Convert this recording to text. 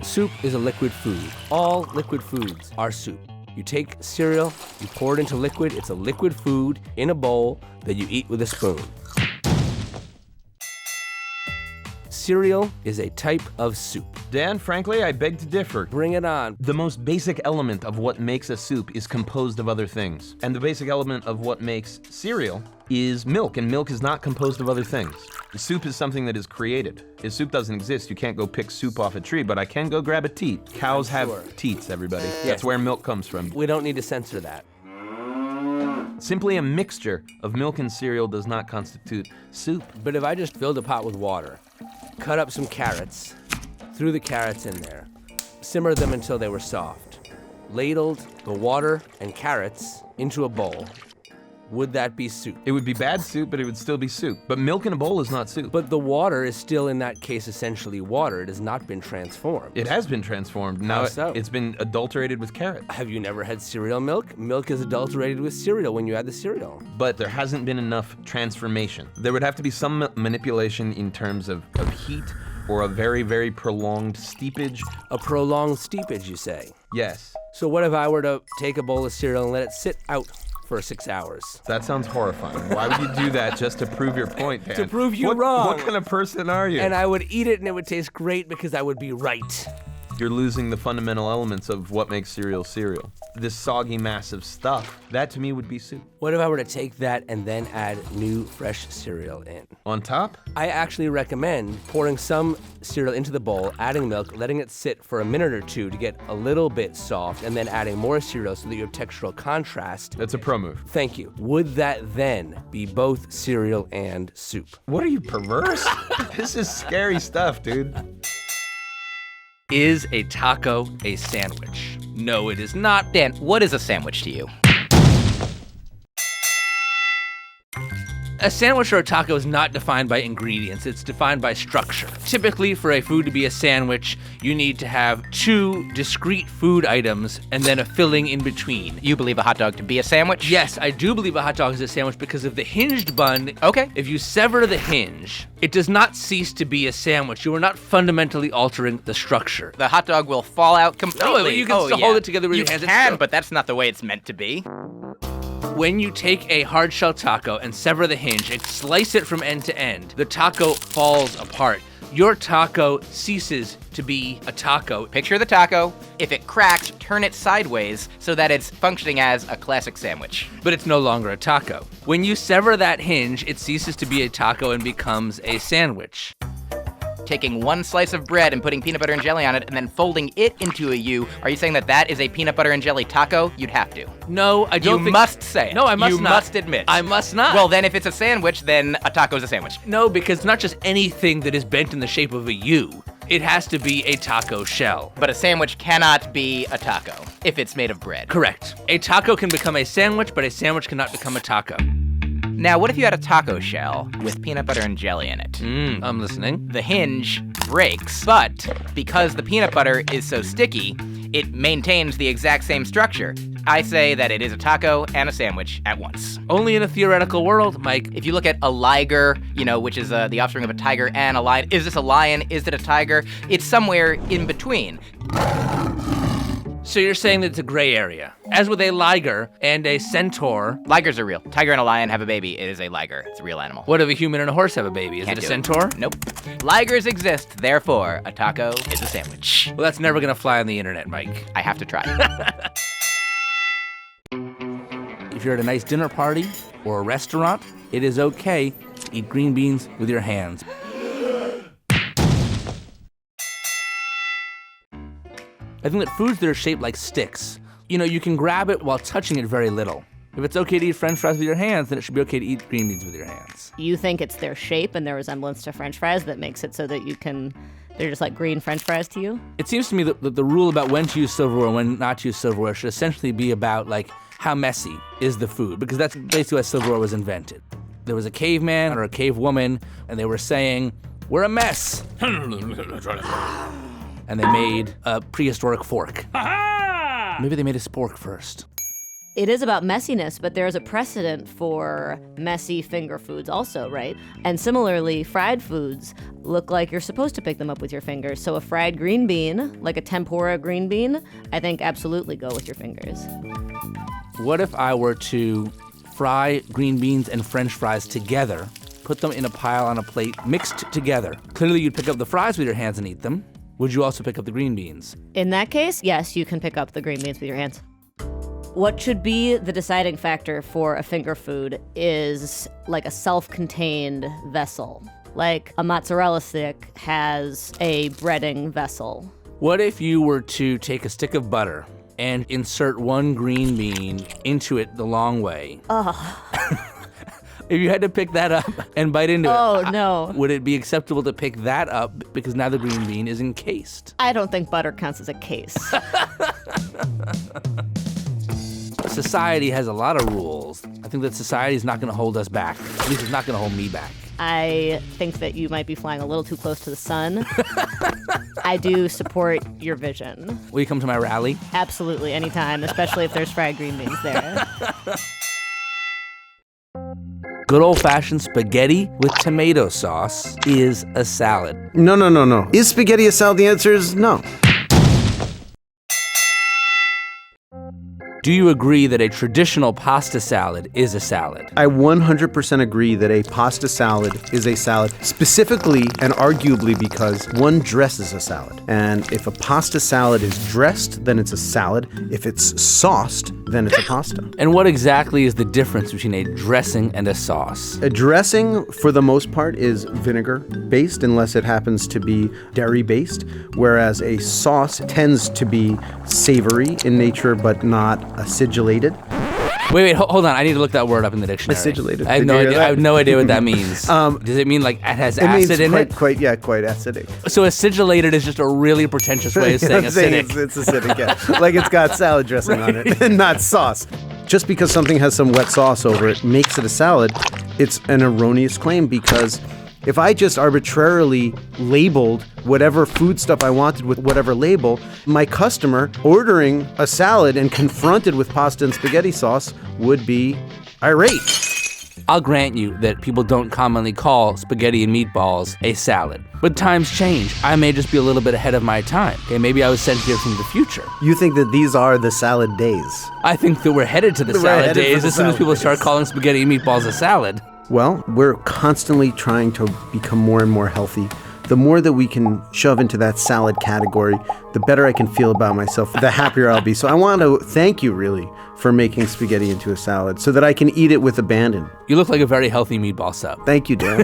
Soup is a liquid food. All liquid foods are soup. You take cereal, you pour it into liquid, it's a liquid food in a bowl that you eat with a spoon. Cereal is a type of soup. Dan, frankly, I beg to differ. Bring it on. The most basic element of what makes a soup is composed of other things. And the basic element of what makes cereal is milk, and milk is not composed of other things. The soup is something that is created. If soup doesn't exist, you can't go pick soup off a tree, but I can go grab a teat. Cows have teats, everybody. Yes. That's where milk comes from. We don't need to censor that. Simply a mixture of milk and cereal does not constitute soup. But if I just filled a pot with water, cut up some carrots, threw the carrots in there, simmered them until they were soft, ladled the water and carrots into a bowl, would that be soup? It would be bad soup, but it would still be soup. But milk in a bowl is not soup. But the water is still, in that case, essentially water. It has not been transformed. It has been transformed. Now How so? It's been adulterated with carrots. Have you never had cereal milk? Milk is adulterated with cereal when you add the cereal. But there hasn't been enough transformation. There would have to be some manipulation in terms of heat or a very, very prolonged steepage. A prolonged steepage, you say? Yes. So what if I were to take a bowl of cereal and let it sit out for 6 hours? That sounds horrifying. Why would you do that just to prove your point, Dan? To prove you wrong. What kind of person are you? And I would eat it and it would taste great because I would be right. You're losing the fundamental elements of what makes cereal cereal. This soggy mass of stuff, that to me would be soup. What if I were to take that and then add new fresh cereal in? On top? I actually recommend pouring some cereal into the bowl, adding milk, letting it sit for a minute or two to get a little bit soft, and then adding more cereal so that you have textural contrast. That's a pro move. Thank you. Would that then be both cereal and soup? What are you, perverse? This is scary stuff, dude. Is a taco a sandwich? No, it is not. Dan, what is a sandwich to you? A sandwich or a taco is not defined by ingredients, it's defined by structure. Typically, for a food to be a sandwich, you need to have 2 discrete food items and then a filling in between. You believe a hot dog to be a sandwich? Yes, I do believe a hot dog is a sandwich because of the hinged bun. Okay. If you sever the hinge, it does not cease to be a sandwich. You are not fundamentally altering the structure. The hot dog will fall out completely. No, you can still hold it together with you your hands. You It's can, still- but that's not the way it's meant to be. When you take a hard shell taco and sever the hinge and slice it from end to end, the taco falls apart. Your taco ceases to be a taco. Picture the taco. If it cracks, turn it sideways so that it's functioning as a classic sandwich. But it's no longer a taco. When you sever that hinge, it ceases to be a taco and becomes a sandwich. Taking one slice of bread and putting peanut butter and jelly on it and then folding it into a U, are you saying that that is a peanut butter and jelly taco? You'd have to. No, I don't You think... must say it. No, I must you not. You must admit. I must not. Well, then if it's a sandwich, then a taco is a sandwich. No, because it's not just anything that is bent in the shape of a U. It has to be a taco shell. But a sandwich cannot be a taco if it's made of bread. Correct. A taco can become a sandwich, but a sandwich cannot become a taco. Now, what if you had a taco shell with peanut butter and jelly in it? I'm listening. The hinge breaks, but because the peanut butter is so sticky, it maintains the exact same structure. I say that it is a taco and a sandwich at once. Only in a theoretical world, Mike. If you look at a liger, which is the offspring of a tiger and a lion, is this a lion? Is it a tiger? It's somewhere in between. So you're saying that it's a gray area. As with a liger and a centaur. Ligers are real. Tiger and a lion have a baby. It is a liger. It's a real animal. What if a human and a horse have a baby? Is it a centaur? Nope. Ligers exist, therefore a taco is a sandwich. Well, that's never gonna fly on the internet, Mike. I have to try. If you're at a nice dinner party or a restaurant, it is okay to eat green beans with your hands. I think that foods that are shaped like sticks, you can grab it while touching it very little. If it's okay to eat French fries with your hands, then it should be okay to eat green beans with your hands. You think it's their shape and their resemblance to French fries that makes it so that they're just like green French fries to you? It seems to me that the rule about when to use silverware and when not to use silverware should essentially be about, how messy is the food, because that's basically why silverware was invented. There was a caveman or a cave woman, and they were saying, "We're a mess." And they made a prehistoric fork. Maybe they made a spork first. It is about messiness, but there's a precedent for messy finger foods also, right? And similarly, fried foods look like you're supposed to pick them up with your fingers. So a fried green bean, like a tempura green bean, I think absolutely go with your fingers. What if I were to fry green beans and French fries together, put them in a pile on a plate, mixed together? Clearly you'd pick up the fries with your hands and eat them. Would you also pick up the green beans? In that case, yes, you can pick up the green beans with your hands. What should be the deciding factor for a finger food is like a self-contained vessel. Like a mozzarella stick has a breading vessel. What if you were to take a stick of butter and insert one green bean into it the long way? If you had to pick that up and bite into Oh, no. would it be acceptable to pick that up because now the green bean is encased? I don't think butter counts as a case. Society has a lot of rules. I think that society is not going to hold us back. At least it's not going to hold me back. I think that you might be flying a little too close to the sun. I do support your vision. Will you come to my rally? Absolutely, anytime, especially if there's fried green beans there. Good old-fashioned spaghetti with tomato sauce is a salad. No. Is spaghetti a salad? The answer is no. Do you agree that a traditional pasta salad is a salad? I 100% agree that a pasta salad is a salad, specifically and arguably because one dresses a salad. And if a pasta salad is dressed, then it's a salad. If it's sauced, then it's a pasta. And what exactly is the difference between a dressing and a sauce? A dressing, for the most part, is vinegar-based, unless it happens to be dairy-based, whereas a sauce tends to be savory in nature, but not acidulated. Wait, hold on. I need to look that word up in the dictionary. Acidulated. I have no idea. I have no idea what that means. Does it mean like it has acid in it? Quite acidic. So acidulated is just a really pretentious way of saying acidic. It's acidic, yeah. Like it's got salad dressing on it and not sauce. Just because something has some wet sauce over it makes it a salad, it's an erroneous claim because if I just arbitrarily labeled whatever food stuff I wanted with whatever label, my customer ordering a salad and confronted with pasta and spaghetti sauce would be irate. I'll grant you that people don't commonly call spaghetti and meatballs a salad. But times change. I may just be a little bit ahead of my time. Okay, maybe I was sent here from the future. You think that these are the salad days? I think that we're headed to the salad days as soon as people start calling spaghetti and meatballs a salad. Well, we're constantly trying to become more and more healthy. The more that we can shove into that salad category, the better I can feel about myself, the happier I'll be. So I want to thank you, really, for making spaghetti into a salad so that I can eat it with abandon. You look like a very healthy meatball sub. Thank you, Dan.